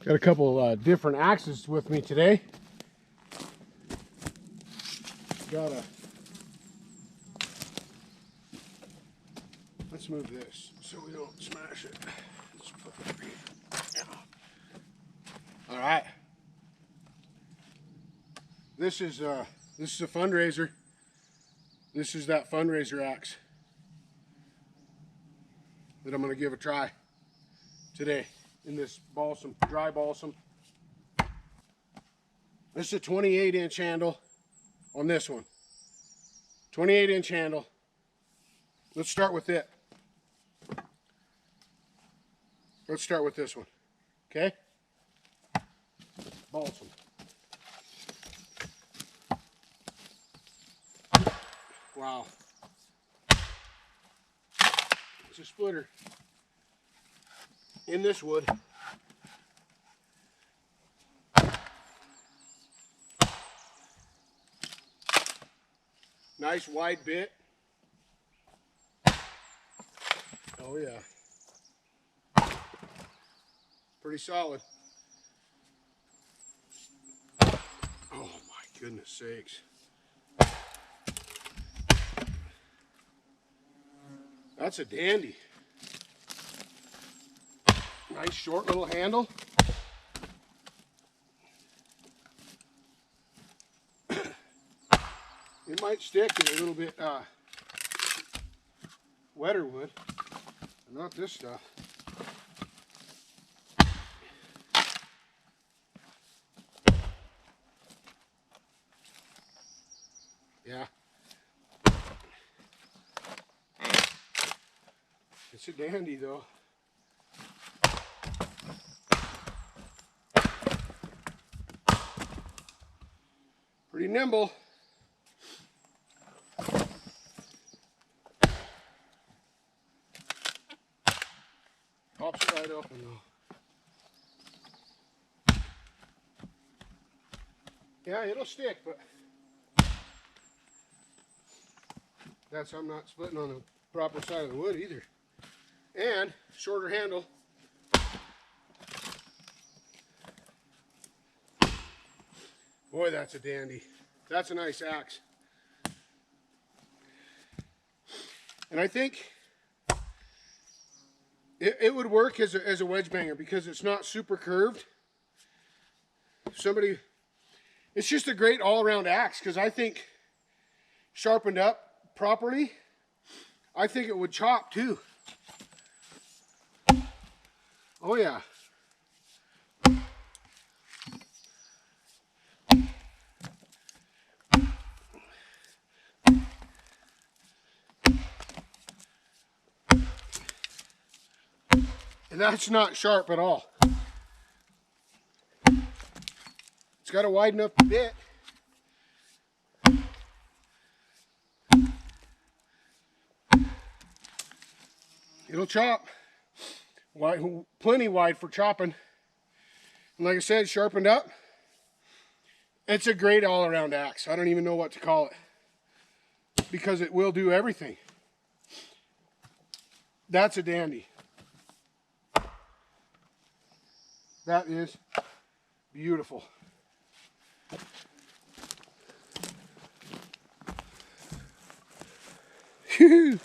Got a couple different axes with me today. Let's move this so we don't smash it. Let's put that right. All right. This is a fundraiser. This is that fundraiser axe that I'm going to give a try today in this balsam, dry balsam. This is a 28-inch handle on this one. 28-inch handle. Let's start with it. Let's start with this one. Okay? Balsam. Wow. It's a splitter in this wood. Nice wide bit. Oh yeah. Pretty solid. Oh my goodness sakes. That's a dandy. Nice short little handle. It might stick in a little bit wetter wood, but not this stuff. Yeah. It's a dandy though. Pretty nimble. Pops right open though. Yeah, it'll stick, but I'm not splitting on the proper side of the wood either. And shorter handle. Boy, that's a dandy. That's a nice axe. And I think it would work as a wedge banger because it's not super curved. It's just a great all-around axe because I think sharpened up properly, I think it would chop too. Oh yeah. And that's not sharp at all. It's got a wide enough bit. It'll chop. Wide, plenty wide for chopping. And like I said, sharpened up. It's a great all-around axe. I don't even know what to call it because it will do everything. That's a dandy. That is beautiful. Whew.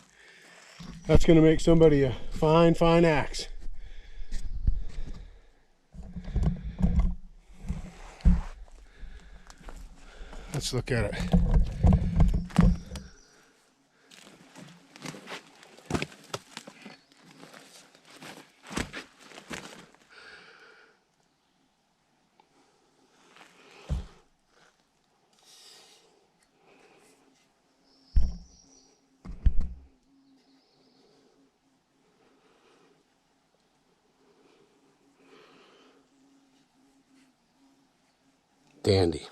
That's going to make somebody a fine, fine axe. Let's look at it. Dandy.